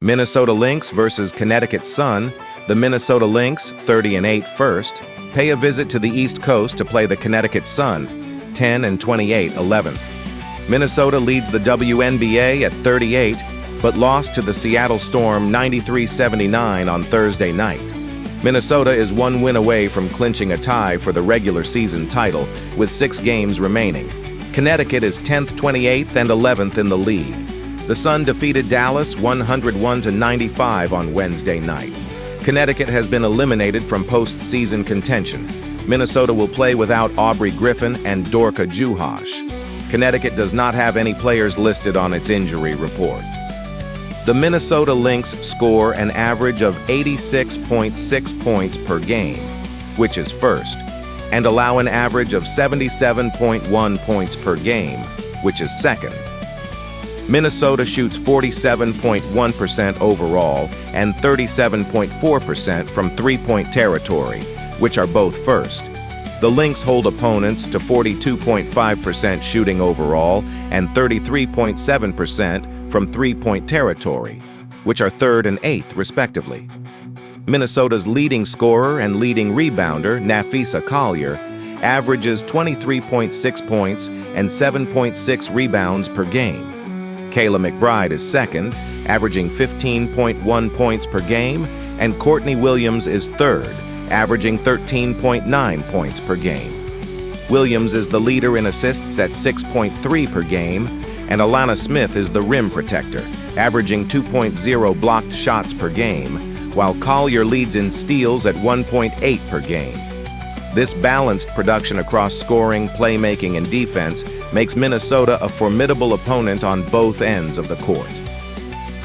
Minnesota Lynx versus Connecticut Sun. The Minnesota Lynx, 30-8 first, pay a visit to the East Coast to play the Connecticut Sun, 10-28 11th. Minnesota leads the WNBA at 38, but lost to the Seattle Storm 93-79 on Thursday night. Minnesota is one win away from clinching a tie for the regular season title with 6 games remaining. Connecticut is 10th, 28th, and 11th in the league. The Sun defeated Dallas 101-95 on Wednesday night. Connecticut has been eliminated from postseason contention. Minnesota will play without Aubrey Griffin and Dorka Juhas. Connecticut does not have any players listed on its injury report. The Minnesota Lynx score an average of 86.6 points per game, which is first, and allow an average of 77.1 points per game, which is second. Minnesota shoots 47.1% overall and 37.4% from three-point territory, which are both first. The Lynx hold opponents to 42.5% shooting overall and 33.7% from three-point territory, which are third and eighth, respectively. Minnesota's leading scorer and leading rebounder, Napheesa Collier, averages 23.6 points and 7.6 rebounds per game. Kayla McBride is second, averaging 15.1 points per game, and Courtney Williams is third, averaging 13.9 points per game. Williams is the leader in assists at 6.3 per game, and Alana Smith is the rim protector, averaging 2.0 blocked shots per game, while Collier leads in steals at 1.8 per game. This balanced production across scoring, playmaking, and defense makes Minnesota a formidable opponent on both ends of the court.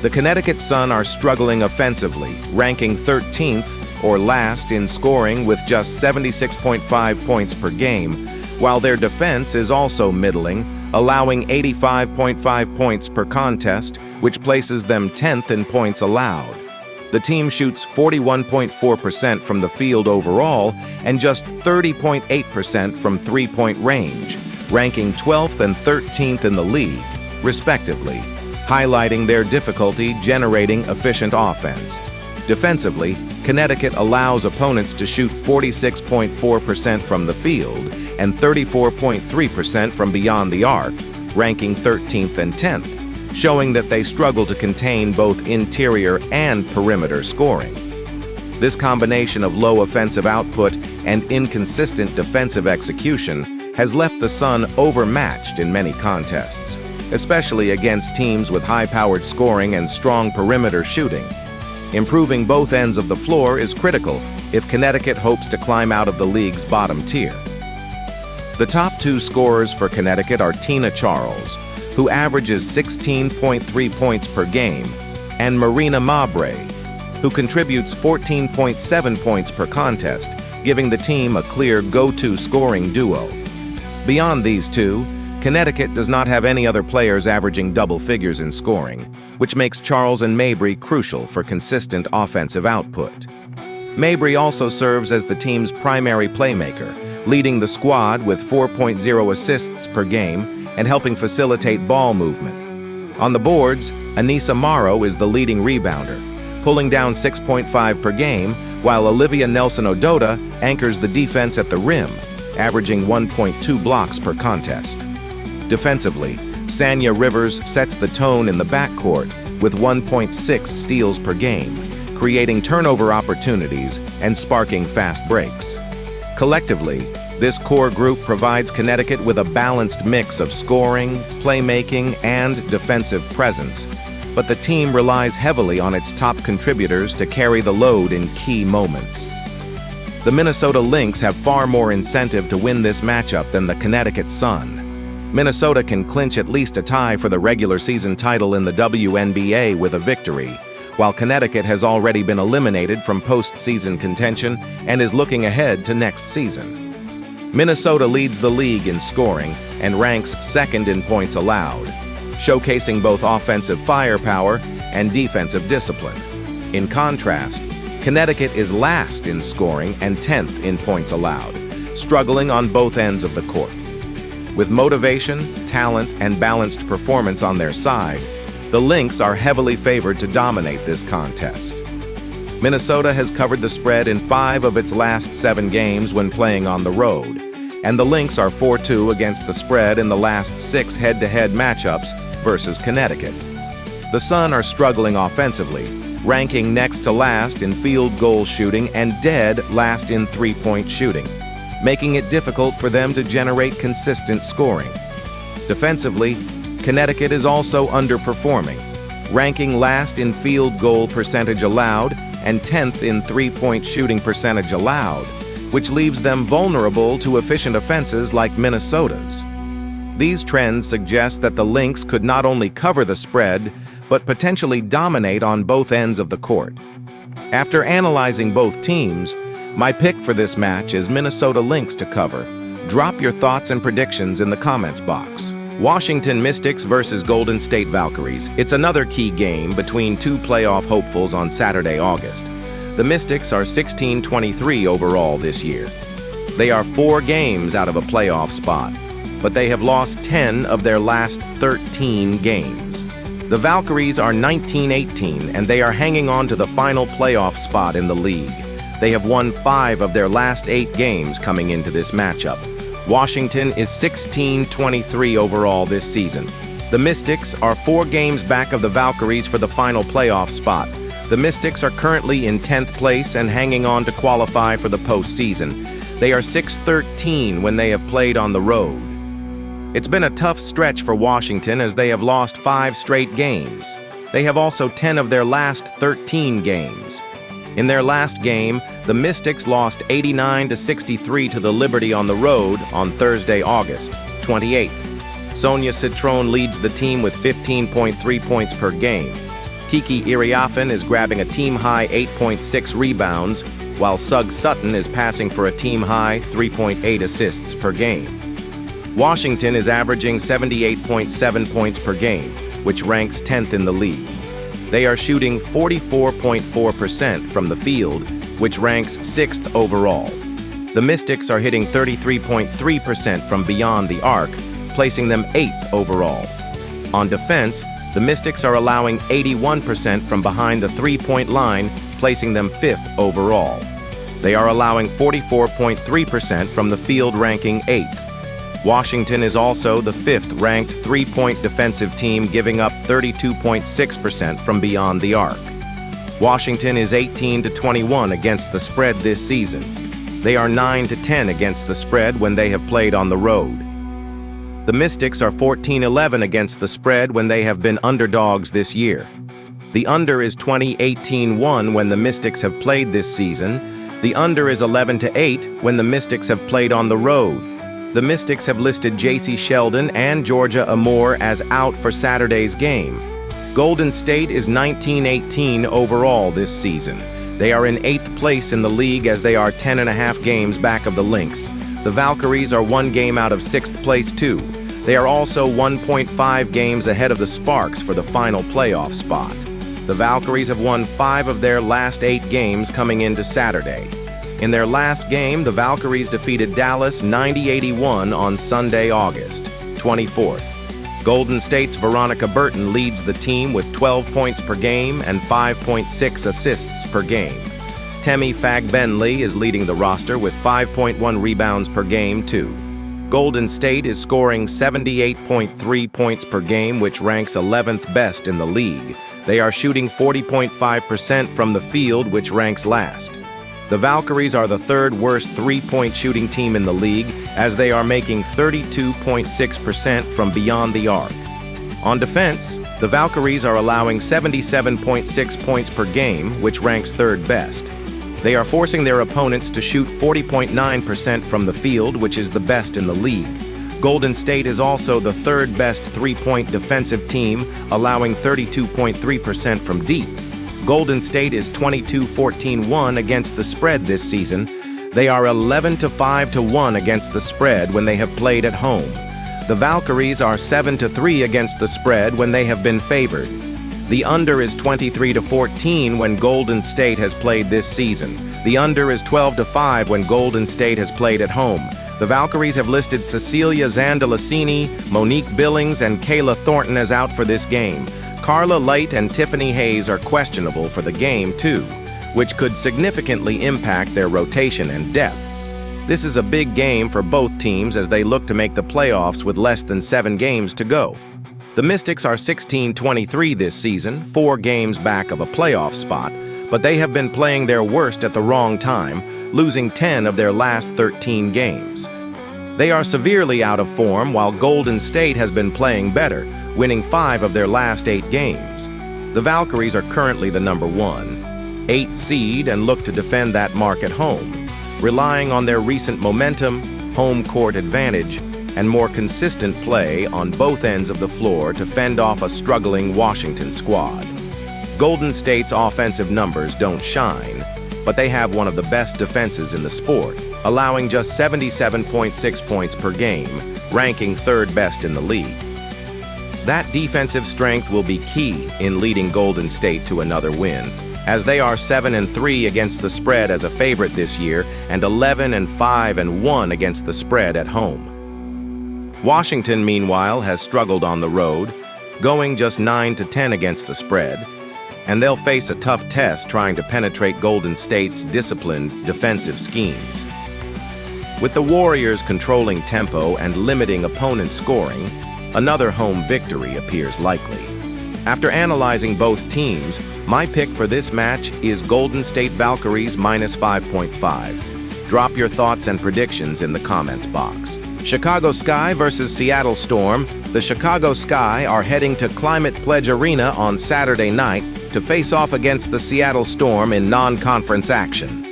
The Connecticut Sun are struggling offensively, ranking 13th or last in scoring with just 76.5 points per game, while their defense is also middling, allowing 85.5 points per contest, which places them 10th in points allowed. The team shoots 41.4% from the field overall and just 30.8% from three-point range, ranking 12th and 13th in the league, respectively, highlighting their difficulty generating efficient offense. Defensively, Connecticut allows opponents to shoot 46.4% from the field and 34.3% from beyond the arc, ranking 13th and 10th. Showing that they struggle to contain both interior and perimeter scoring. This combination of low offensive output and inconsistent defensive execution has left the Sun overmatched in many contests, especially against teams with high-powered scoring and strong perimeter shooting. Improving both ends of the floor is critical if Connecticut hopes to climb out of the league's bottom tier. The top 2 scorers for Connecticut are Tina Charles, who averages 16.3 points per game, and Marina Mabrey, who contributes 14.7 points per contest, giving the team a clear go-to scoring duo. Beyond these two, Connecticut does not have any other players averaging double figures in scoring, which makes Charles and Mabrey crucial for consistent offensive output. Mabrey also serves as the team's primary playmaker, leading the squad with 4.0 assists per game and helping facilitate ball movement. On the boards, Anissa Morrow is the leading rebounder, pulling down 6.5 per game, while Olivia Nelson-Ododa anchors the defense at the rim, averaging 1.2 blocks per contest. Defensively, Sanya Rivers sets the tone in the backcourt with 1.6 steals per game, creating turnover opportunities and sparking fast breaks. Collectively, this core group provides Connecticut with a balanced mix of scoring, playmaking, and defensive presence, but the team relies heavily on its top contributors to carry the load in key moments. The Minnesota Lynx have far more incentive to win this matchup than the Connecticut Sun. Minnesota can clinch at least a tie for the regular season title in the WNBA with a victory, while Connecticut has already been eliminated from postseason contention and is looking ahead to next season. Minnesota leads the league in scoring and ranks second in points allowed, showcasing both offensive firepower and defensive discipline. In contrast, Connecticut is last in scoring and 10th in points allowed, struggling on both ends of the court. With motivation, talent, and balanced performance on their side, The Lynx are heavily favored to dominate this contest. Minnesota has covered the spread in 5 of its last 7 games when playing on the road, and the Lynx are 4-2 against the spread in the last 6 head-to-head matchups versus Connecticut. The Sun are struggling offensively, ranking next to last in field goal shooting and dead last in three-point shooting, making it difficult for them to generate consistent scoring. Defensively, Connecticut is also underperforming, ranking last in field goal percentage allowed and 10th in three-point shooting percentage allowed, which leaves them vulnerable to efficient offenses like Minnesota's. These trends suggest that the Lynx could not only cover the spread, but potentially dominate on both ends of the court. After analyzing both teams, my pick for this match is Minnesota Lynx to cover. Drop your thoughts and predictions in the comments box. Washington Mystics versus Golden State Valkyries. It's another key game between 2 playoff hopefuls on Saturday, August. The Mystics are 16-23 overall this year. They are 4 games out of a playoff spot, but they have lost 10 of their last 13 games. The Valkyries are 19-18, and they are hanging on to the final playoff spot in the league. They have won 5 of their last 8 games coming into this matchup. Washington is 16-23 overall this season. The Mystics are 4 games back of the Valkyries for the final playoff spot. The Mystics are currently in 10th place and hanging on to qualify for the postseason. They are 6-13 when they have played on the road. It's been a tough stretch for Washington as they have lost 5 straight games. They have also 10 of their last 13 games. In their last game, the Mystics lost 89-63 to the Liberty on the road on Thursday, August 28th. Sonia Citron leads the team with 15.3 points per game. Kiki Iriafen is grabbing a team-high 8.6 rebounds, while Sug Sutton is passing for a team-high 3.8 assists per game. Washington is averaging 78.7 points per game, which ranks 10th in the league. They are shooting 44.4% from the field, which ranks 6th overall. The Mystics are hitting 33.3% from beyond the arc, placing them 8th overall. On defense, the Mystics are allowing 81% from behind the three-point line, placing them 5th overall. They are allowing 44.3% from the field, ranking 8th. Washington is also the 5th ranked three-point defensive team, giving up 32.6% from beyond the arc. Washington is 18-21 against the spread this season. They are 9-10 against the spread when they have played on the road. The Mystics are 14-11 against the spread when they have been underdogs this year. The under is 20-18-1 when the Mystics have played this season. The under is 11-8 when the Mystics have played on the road. The Mystics have listed J.C. Sheldon and Georgia Amore as out for Saturday's game. Golden State is 19-18 overall this season. They are in 8th place in the league as they are 10.5 games back of the Lynx. The Valkyries are 1 game out of 6th place too. They are also 1.5 games ahead of the Sparks for the final playoff spot. The Valkyries have won 5 of their last 8 games coming into Saturday. In their last game, the Valkyries defeated Dallas 90-81 on Sunday, August 24th. Golden State's Veronica Burton leads the team with 12 points per game and 5.6 assists per game. Temi Fagbenle is leading the roster with 5.1 rebounds per game, too. Golden State is scoring 78.3 points per game, which ranks 11th best in the league. They are shooting 40.5% from the field, which ranks last. The Valkyries are the 3rd worst three-point shooting team in the league, as they are making 32.6% from beyond the arc. On defense, the Valkyries are allowing 77.6 points per game, which ranks 3rd best. They are forcing their opponents to shoot 40.9% from the field, which is the best in the league. Golden State is also the 3rd best three-point defensive team, allowing 32.3% from deep. Golden State is 22-14-1 against the spread this season. They are 11-5-1 against the spread when they have played at home. The Valkyries are 7-3 against the spread when they have been favored. The under is 23-14 when Golden State has played this season. The under is 12-5 when Golden State has played at home. The Valkyries have listed Cecilia Zandalasini, Monique Billings, and Kayla Thornton as out for this game. Carla Light and Tiffany Hayes are questionable for the game, too, which could significantly impact their rotation and depth. This is a big game for both teams as they look to make the playoffs with less than 7 games to go. The Mystics are 16-23 this season, 4 games back of a playoff spot, but they have been playing their worst at the wrong time, losing 10 of their last 13 games. They are severely out of form while Golden State has been playing better, winning 5 of their last 8 games. The Valkyries are currently the number 1, 8 seed and look to defend that mark at home, relying on their recent momentum, home court advantage, and more consistent play on both ends of the floor to fend off a struggling Washington squad. Golden State's offensive numbers don't shine, but they have one of the best defenses in the sport, allowing just 77.6 points per game, ranking 3rd best in the league. That defensive strength will be key in leading Golden State to another win, as they are 7-3 against the spread as a favorite this year and 11-5-1 against the spread at home. Washington, meanwhile, has struggled on the road, going just 9-10 against the spread, and they'll face a tough test trying to penetrate Golden State's disciplined defensive schemes. With the Warriors controlling tempo and limiting opponent scoring, another home victory appears likely. After analyzing both teams, my pick for this match is Golden State Valkyries minus 5.5. Drop your thoughts and predictions in the comments box. Chicago Sky versus Seattle Storm. The Chicago Sky are heading to Climate Pledge Arena on Saturday night to face off against the Seattle Storm in non-conference action.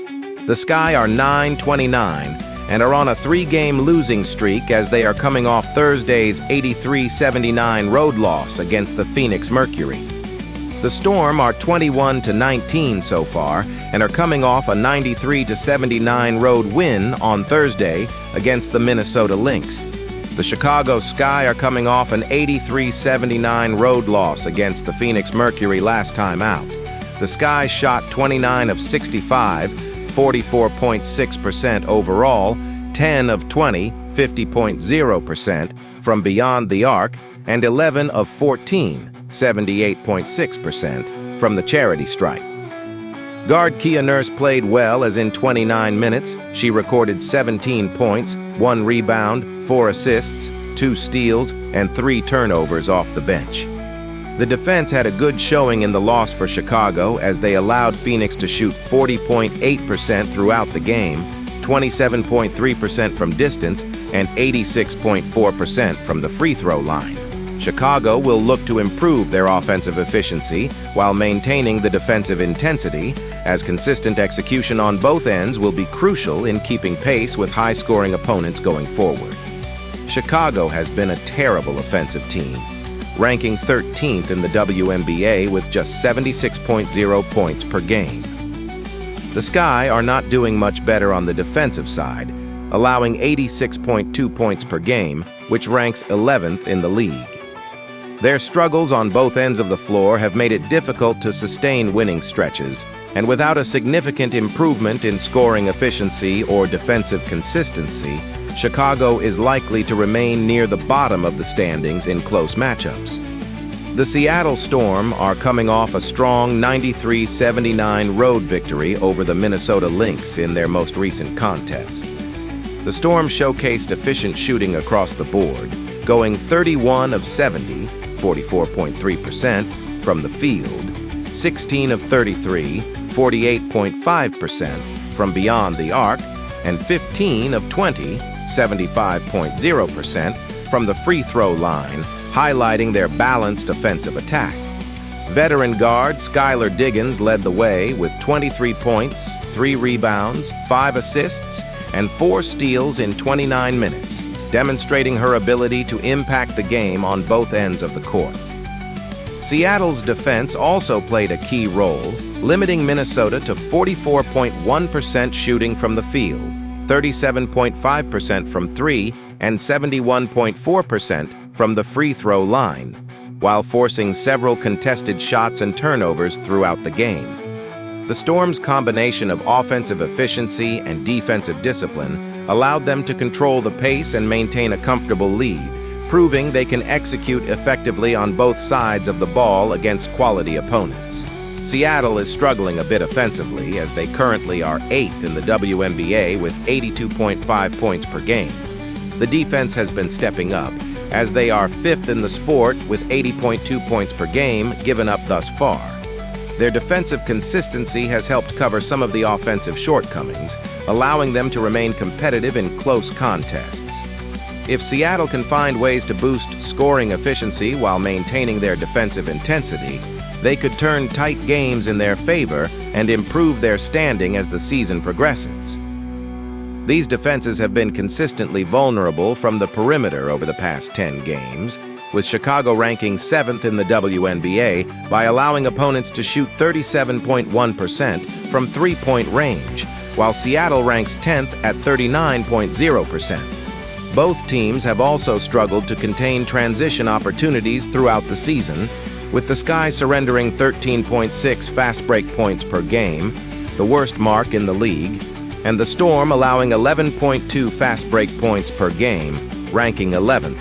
The Sky are 9-29 and are on a 3-game losing streak as they are coming off Thursday's 83-79 road loss against the Phoenix Mercury. The Storm are 21-19 so far and are coming off a 93-79 road win on Thursday against the Minnesota Lynx. The Chicago Sky are coming off an 83-79 road loss against the Phoenix Mercury last time out. The Sky shot 29 of 65, 44.6% overall, 10 of 20, 50.0% from beyond the arc, and 11 of 14, 78.6% from the charity stripe. Guard Kia Nurse played well as in 29 minutes, she recorded 17 points, 1 rebound, 4 assists, 2 steals, and 3 turnovers off the bench. The defense had a good showing in the loss for Chicago as they allowed Phoenix to shoot 40.8% throughout the game, 27.3% from distance, and 86.4% from the free throw line. Chicago will look to improve their offensive efficiency while maintaining the defensive intensity, as consistent execution on both ends will be crucial in keeping pace with high-scoring opponents going forward. Chicago has been a terrible offensive team, ranking 13th in the WNBA with just 76.0 points per game. The Sky are not doing much better on the defensive side, allowing 86.2 points per game, which ranks 11th in the league. Their struggles on both ends of the floor have made it difficult to sustain winning stretches, and without a significant improvement in scoring efficiency or defensive consistency, Chicago is likely to remain near the bottom of the standings in close matchups. The Seattle Storm are coming off a strong 93-79 road victory over the Minnesota Lynx in their most recent contest. The Storm showcased efficient shooting across the board, going 31 of 70, 44.3% from the field, 16 of 33, 48.5% from beyond the arc, and 15 of 20, 75.0% from the free throw line, highlighting their balanced offensive attack. Veteran guard Skylar Diggins led the way with 23 points, 3 rebounds, 5 assists, and 4 steals in 29 minutes, demonstrating her ability to impact the game on both ends of the court. Seattle's defense also played a key role, limiting Minnesota to 44.1% shooting from the field, 37.5% from 3, and 71.4% from the free throw line, while forcing several contested shots and turnovers throughout the game. The Storm's combination of offensive efficiency and defensive discipline allowed them to control the pace and maintain a comfortable lead, proving they can execute effectively on both sides of the ball against quality opponents. Seattle is struggling a bit offensively, as they currently are 8th in the WNBA with 82.5 points per game. The defense has been stepping up, as they are 5th in the sport with 80.2 points per game given up thus far. Their defensive consistency has helped cover some of the offensive shortcomings, allowing them to remain competitive in close contests. If Seattle can find ways to boost scoring efficiency while maintaining their defensive intensity, they could turn tight games in their favor and improve their standing as the season progresses. These defenses have been consistently vulnerable from the perimeter over the past 10 games, with Chicago ranking 7th in the WNBA by allowing opponents to shoot 37.1% from three-point range, while Seattle ranks 10th at 39.0%. Both teams have also struggled to contain transition opportunities throughout the season, with the Sky surrendering 13.6 fast break points per game, the worst mark in the league, and the Storm allowing 11.2 fast break points per game, ranking 11th.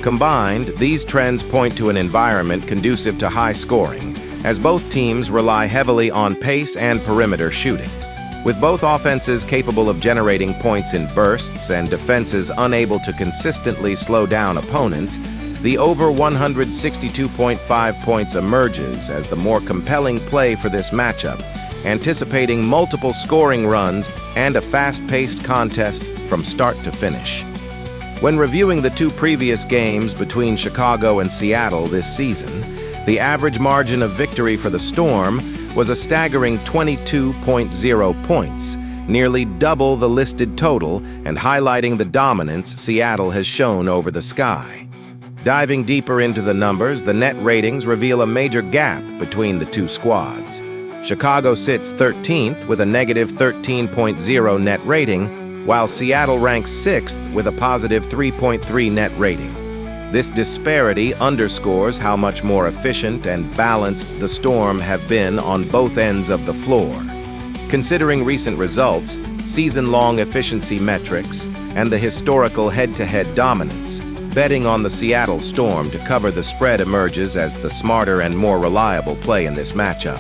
Combined, these trends point to an environment conducive to high scoring, as both teams rely heavily on pace and perimeter shooting. With both offenses capable of generating points in bursts and defenses unable to consistently slow down opponents, the over 162.5 points emerges as the more compelling play for this matchup, anticipating multiple scoring runs and a fast-paced contest from start to finish. When reviewing the two previous games between Chicago and Seattle this season, the average margin of victory for the Storm was a staggering 22.0 points, nearly double the listed total and highlighting the dominance Seattle has shown over the Sky. Diving deeper into the numbers, the net ratings reveal a major gap between the two squads. Chicago sits 13th with a negative 13.0 net rating, while Seattle ranks 6th with a positive 3.3 net rating. This disparity underscores how much more efficient and balanced the Storm have been on both ends of the floor. Considering recent results, season-long efficiency metrics, and the historical head-to-head dominance, betting on the Seattle Storm to cover the spread emerges as the smarter and more reliable play in this matchup.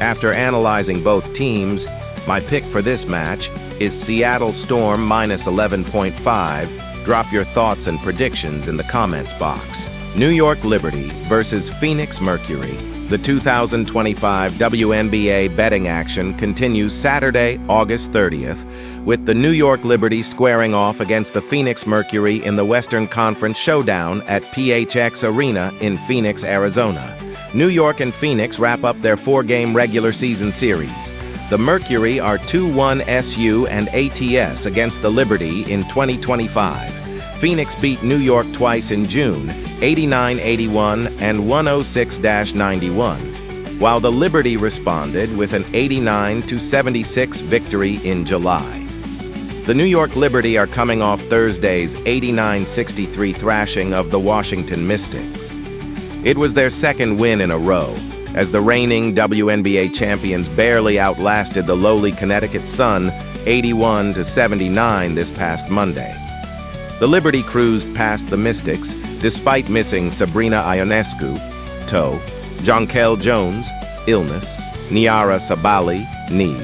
After analyzing both teams, my pick for this match is Seattle Storm minus 11.5. Drop your thoughts and predictions in the comments box. New York Liberty versus Phoenix Mercury. The 2025 WNBA betting action continues Saturday, August 30th, with the New York Liberty squaring off against the Phoenix Mercury in the Western Conference Showdown at PHX Arena in Phoenix, Arizona. New York and Phoenix wrap up their 4-game regular season series. The Mercury are 2-1 SU and ATS against the Liberty in 2025. Phoenix beat New York twice in June, 89-81 and 106-91, while the Liberty responded with an 89-76 victory in July. The New York Liberty are coming off Thursday's 89-63 thrashing of the Washington Mystics. It was their second win in a row, as the reigning WNBA champions barely outlasted the lowly Connecticut Sun 81-79 this past Monday. The Liberty cruised past the Mystics despite missing Sabrina Ionescu, toe, Jonquel Jones, illness, Niara Sabali, knee,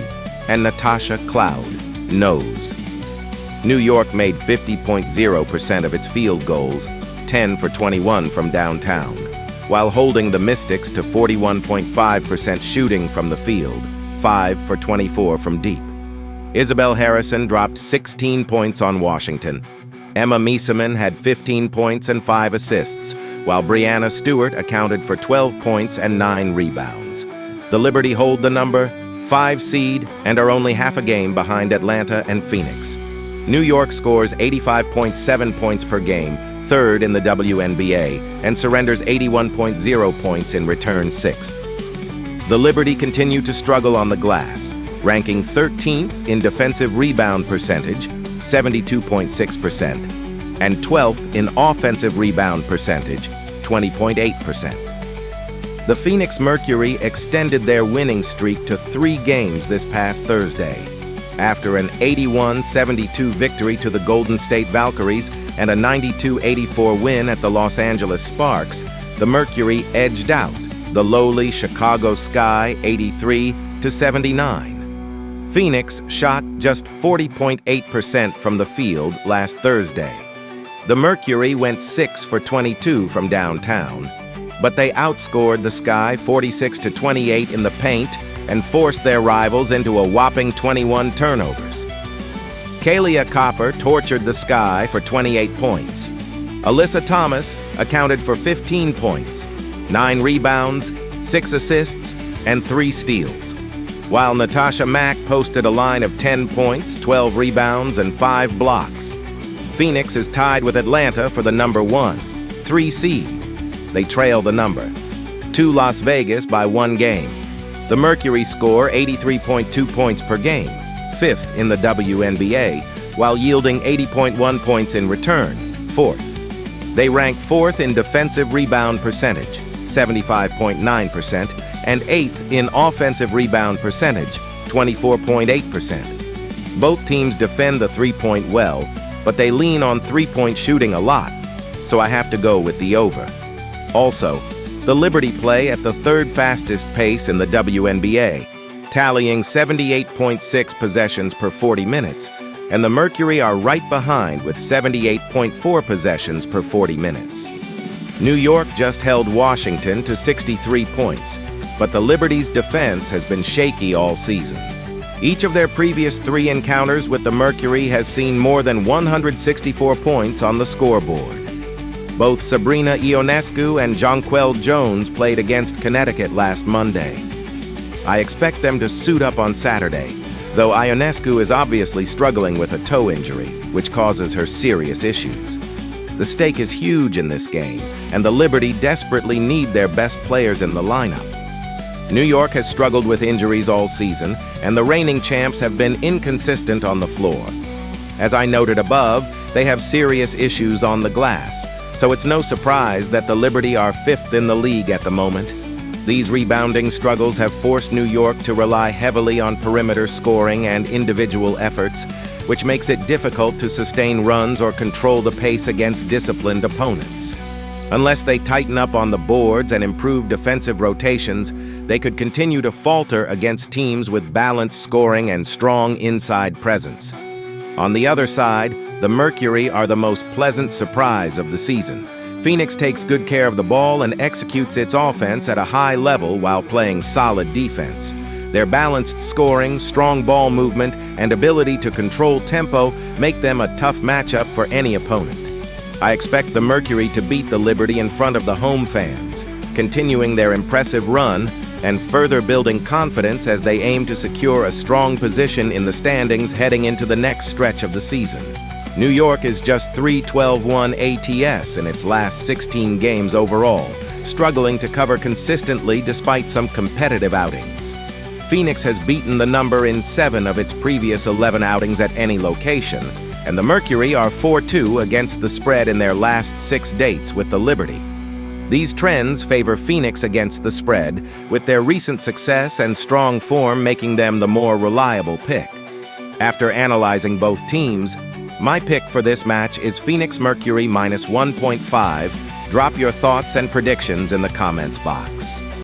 and Natasha Cloud, nose. New York made 50.0% of its field goals, 10 for 21 from downtown, while holding the Mystics to 41.5% shooting from the field, 5 for 24 from deep. Isabel Harrison dropped 16 points on Washington. Emma Miesemann had 15 points and 5 assists, while Brianna Stewart accounted for 12 points and 9 rebounds. The Liberty hold the number 5 seed and are only half a game behind Atlanta and Phoenix. New York scores 85.7 points per game, third in the WNBA, and surrenders 81.0 points in return, 6th. The Liberty continue to struggle on the glass, ranking 13th in defensive rebound percentage, 72.6%, and 12th in offensive rebound percentage, 20.8%. The Phoenix Mercury extended their winning streak to 3 games this past Thursday. After an 81-72 victory to the Golden State Valkyries, and a 92-84 win at the Los Angeles Sparks, the Mercury edged out the lowly Chicago Sky 83-79. Phoenix shot just 40.8% from the field last Thursday. The Mercury went 6 for 22 from downtown, but they outscored the Sky 46-28 in the paint and forced their rivals into a whopping 21 turnovers. Kalia Copper tortured the Sky for 28 points. Alyssa Thomas accounted for 15 points, 9 rebounds, 6 assists, and 3 steals, while Natasha Mack posted a line of 10 points, 12 rebounds, and 5 blocks. Phoenix is tied with Atlanta for the number 3 seed. They trail the number 2 Las Vegas by 1 game. The Mercury score 83.2 points per game, 5th in the WNBA, while yielding 80.1 points in return, 4th. They rank 4th in defensive rebound percentage, 75.9%, and 8th in offensive rebound percentage, 24.8%. Both teams defend the three-point well, but they lean on three-point shooting a lot, so I have to go with the over. Also, the Liberty play at the 3rd fastest pace in the WNBA, tallying 78.6 possessions per 40 minutes, and the Mercury are right behind with 78.4 possessions per 40 minutes. New York just held Washington to 63 points, but the Liberty's defense has been shaky all season. Each of their previous 3 encounters with the Mercury has seen more than 164 points on the scoreboard. Both Sabrina Ionescu and Jonquel Jones played against Connecticut last Monday. I expect them to suit up on Saturday, though Ionescu is obviously struggling with a toe injury, which causes her serious issues. The stake is huge in this game, and the Liberty desperately need their best players in the lineup. New York has struggled with injuries all season, and the reigning champs have been inconsistent on the floor. As I noted above, they have serious issues on the glass, so it's no surprise that the Liberty are 5th in the league at the moment. These rebounding struggles have forced New York to rely heavily on perimeter scoring and individual efforts, which makes it difficult to sustain runs or control the pace against disciplined opponents. Unless they tighten up on the boards and improve defensive rotations, they could continue to falter against teams with balanced scoring and strong inside presence. On the other side, the Mercury are the most pleasant surprise of the season. Phoenix takes good care of the ball and executes its offense at a high level while playing solid defense. Their balanced scoring, strong ball movement, and ability to control tempo make them a tough matchup for any opponent. I expect the Mercury to beat the Liberty in front of the home fans, continuing their impressive run and further building confidence as they aim to secure a strong position in the standings heading into the next stretch of the season. New York is just 3-12-1 ATS in its last 16 games overall, struggling to cover consistently despite some competitive outings. Phoenix has beaten the number in 7 of its previous 11 outings at any location, and the Mercury are 4-2 against the spread in their last 6 dates with the Liberty. These trends favor Phoenix against the spread, with their recent success and strong form making them the more reliable pick. After analyzing both teams, my pick for this match is Phoenix Mercury -1.5. Drop your thoughts and predictions in the comments box.